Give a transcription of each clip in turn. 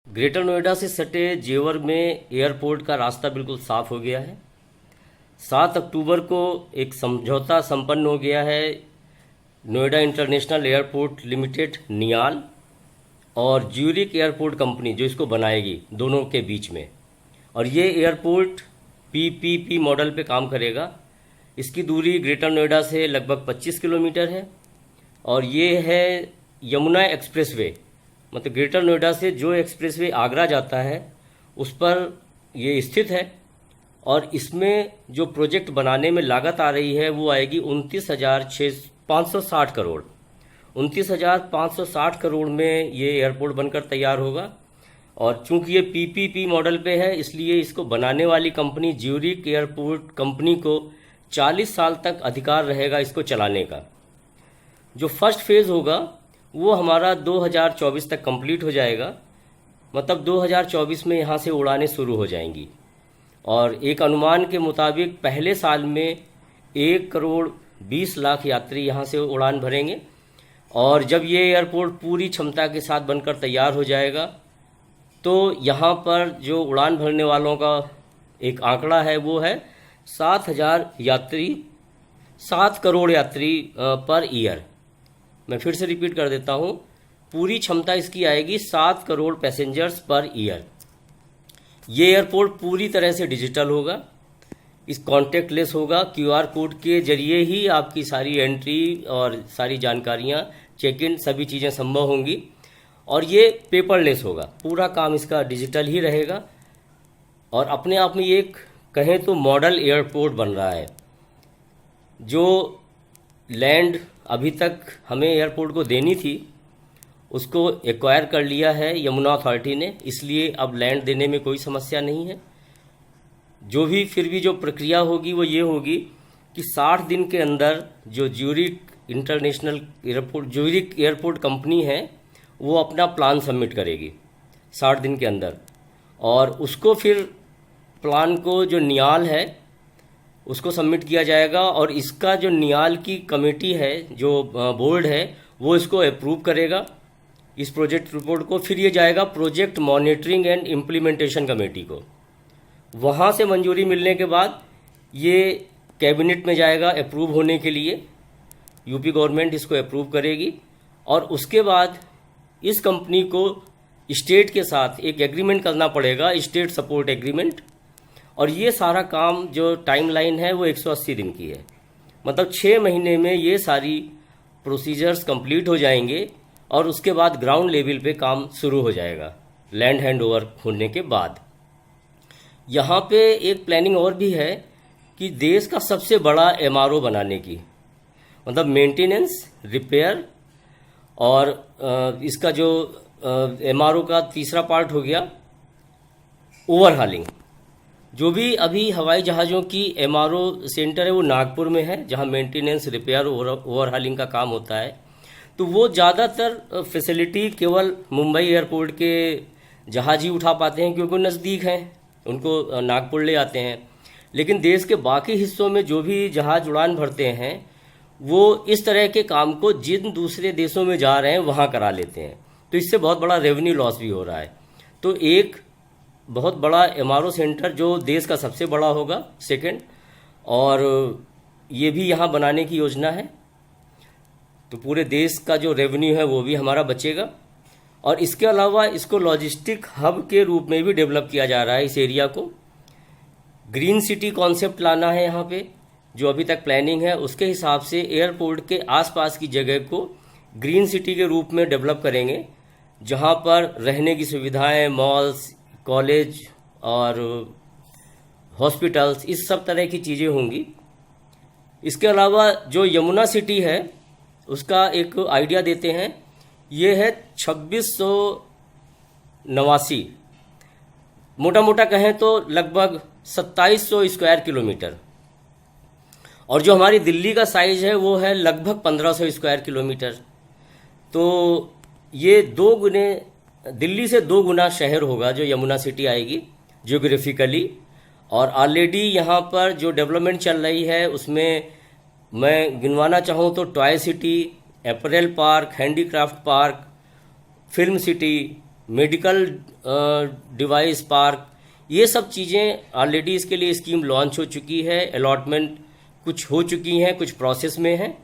Greater Noida से सटे जेवर में एयरपोर्ट का रास्ता बिल्कुल साफ हो गया है। 7 अक्टूबर को एक समझौता संपन्न हो गया है Noida international airport limited Niall और ज्यूरिक एयरपोर्ट कंपनी जो इसको बनाएगी दोनों के बीच में। और ये एयरपोर्ट पीपीपी मॉडल पे काम करेगा। इसकी दूरी ग्रेटर नोएडा से लगभग 25 किलोमीटर है और ये है यमुना एक्सप्रेसवे, मतलब ग्रेटर नोएडा से जो एक्सप्रेसवे आगरा जाता है उस पर ये स्थित है। और इसमें जो प्रोजेक्ट बनाने में लागत आ रही है वो आएगी 29,560 करोड़। 29,560 करोड़ में ये एयरपोर्ट बनकर तैयार होगा। और चूंकि ये पीपीपी मॉडल पे है इसलिए इसको बनाने वाली कंपनी ज्यूरिक एयरपोर्ट कंपनी को 40 साल तक अधिकार रहेगा इसको चलाने का। जो फर्स्ट फेज़ होगा वो हमारा 2024 तक कंप्लीट हो जाएगा, मतलब 2024 में यहाँ से उड़ानें शुरू हो जाएंगी। और एक अनुमान के मुताबिक पहले साल में 1,20,00,000 यात्री यहाँ से उड़ान भरेंगे। और जब ये एयरपोर्ट पूरी क्षमता के साथ बनकर तैयार हो जाएगा तो यहाँ पर जो उड़ान भरने वालों का एक आंकड़ा है वो है 7 करोड़ यात्री पर ईयर। मैं फिर से रिपीट कर देता हूँ, पूरी क्षमता इसकी आएगी 7 करोड़ पैसेंजर्स पर ईयर। ये एयरपोर्ट पूरी तरह से डिजिटल होगा, इस कॉन्टेक्टलेस होगा। क्यूआर कोड के जरिए ही आपकी सारी एंट्री और सारी जानकारियाँ, चेक इन, सभी चीज़ें संभव होंगी। और ये पेपरलेस होगा, पूरा काम इसका डिजिटल ही रहेगा। और अपने आप में ये एक कहें तो मॉडल एयरपोर्ट बन रहा है। जो लैंड अभी तक हमें एयरपोर्ट को देनी थी उसको एक्वायर कर लिया है यमुना अथॉरिटी ने, इसलिए अब लैंड देने में कोई समस्या नहीं है। जो भी फिर भी जो प्रक्रिया होगी वो ये होगी कि 60 दिन के अंदर जो ज्यूरिक एयरपोर्ट कंपनी है वो अपना प्लान सबमिट करेगी 60 दिन के अंदर। और उसको फिर प्लान को जो नियाल है उसको सबमिट किया जाएगा और इसका जो नियाल की कमेटी है, जो बोर्ड है, वो इसको अप्रूव करेगा इस प्रोजेक्ट रिपोर्ट को। फिर ये जाएगा project monitoring and implementation committee को। वहाँ से मंजूरी मिलने के बाद ये कैबिनेट में जाएगा अप्रूव होने के लिए। यूपी गवर्नमेंट इसको अप्रूव करेगी और उसके बाद इस कंपनी को स्टेट के साथ एक एग्रीमेंट करना पड़ेगा, स्टेट सपोर्ट एग्रीमेंट। और ये सारा काम जो टाइमलाइन है वो 180 दिन की है, मतलब 6 महीने में ये सारी प्रोसीजर्स कंप्लीट हो जाएंगे और उसके बाद ग्राउंड लेवल पे काम शुरू हो जाएगा लैंड हैंड ओवर होने के बाद। यहाँ पे एक प्लानिंग और भी है कि देश का सबसे बड़ा एमआरओ बनाने की, मतलब मेंटेनेंस, रिपेयर और इसका जो एमआरओ का तीसरा पार्ट हो गया ओवरहालिंग। जो भी अभी हवाई जहाज़ों की एमआरओ सेंटर है वो नागपुर में है, जहाँ मेंटेनेंस, रिपेयर, ओवरहालिंग का काम होता है। तो वो ज़्यादातर फैसिलिटी केवल मुंबई एयरपोर्ट के जहाज़ ही उठा पाते हैं क्योंकि नज़दीक हैं, उनको नागपुर ले आते हैं। लेकिन देश के बाकी हिस्सों में जो भी जहाज़ उड़ान भरते हैं वो इस तरह के काम को जिन दूसरे देशों में जा रहे हैं वहाँ करा लेते हैं। तो इससे बहुत बड़ा रेवेन्यू लॉस भी हो रहा है। तो एक बहुत बड़ा एमआरओ सेंटर जो देश का सबसे बड़ा होगा, सेकंड, और ये भी यहाँ बनाने की योजना है। तो पूरे देश का जो रेवेन्यू है वो भी हमारा बचेगा। और इसके अलावा इसको लॉजिस्टिक हब के रूप में भी डेवलप किया जा रहा है इस एरिया को। ग्रीन सिटी कॉन्सेप्ट लाना है यहाँ पे, जो अभी तक प्लानिंग है उसके हिसाब से एयरपोर्ट के आसपास की जगह को ग्रीन सिटी के रूप में डेवलप करेंगे, जहाँ पर रहने की सुविधाएं, मॉल्स, कॉलेज और हॉस्पिटल्स, इस सब तरह की चीज़ें होंगी। इसके अलावा जो यमुना सिटी है उसका एक आइडिया देते हैं। ये है 2689, मोटा मोटा कहें तो लगभग 2700 स्क्वायर किलोमीटर। और जो हमारी दिल्ली का साइज है वो है लगभग 1500 स्क्वायर किलोमीटर। तो ये 2 गुने, दिल्ली से 2 गुना शहर होगा जो यमुना सिटी आएगी जियोग्राफिकली। और ऑलरेडी यहाँ पर जो डेवलपमेंट चल रही है उसमें मैं गिनवाना चाहूँ तो toy city, April park, handicraft park, film city, medical device park, ये सब चीज़ें ऑलरेडी इसके लिए स्कीम लॉन्च हो चुकी है, अलॉटमेंट कुछ हो चुकी हैं, कुछ प्रोसेस में हैं।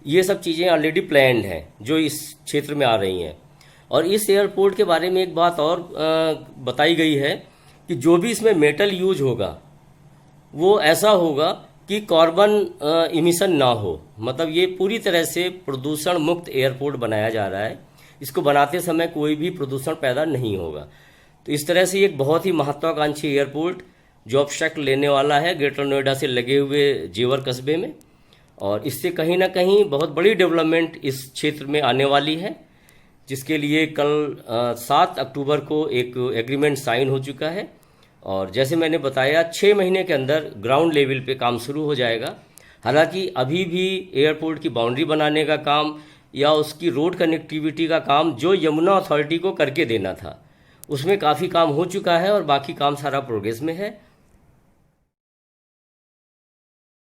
ये सब चीज़ें ऑलरेडी प्लान्ड हैं जो इस क्षेत्र में आ रही हैं। और इस एयरपोर्ट के बारे में एक बात और बताई गई है कि जो भी इसमें मेटल यूज होगा वो ऐसा होगा कि कार्बन इमिशन ना हो, मतलब ये पूरी तरह से प्रदूषण मुक्त एयरपोर्ट बनाया जा रहा है। इसको बनाते समय कोई भी प्रदूषण पैदा नहीं होगा। तो इस तरह से एक बहुत ही महत्वाकांक्षी एयरपोर्ट जो अब शक्ल लेने वाला है ग्रेटर नोएडा से लगे हुए जेवर कस्बे में, और इससे कहीं ना कहीं बहुत बड़ी डेवलपमेंट इस क्षेत्र में आने वाली है, जिसके लिए कल 7 अक्टूबर को एक एग्रीमेंट साइन हो चुका है। और जैसे मैंने बताया 6 महीने के अंदर ग्राउंड लेवल पे काम शुरू हो जाएगा। हालांकि अभी भी एयरपोर्ट की बाउंड्री बनाने का काम या उसकी रोड कनेक्टिविटी का काम जो यमुना अथॉरिटी को करके देना था, उसमें काफ़ी काम हो चुका है और बाकी काम सारा प्रोग्रेस में है।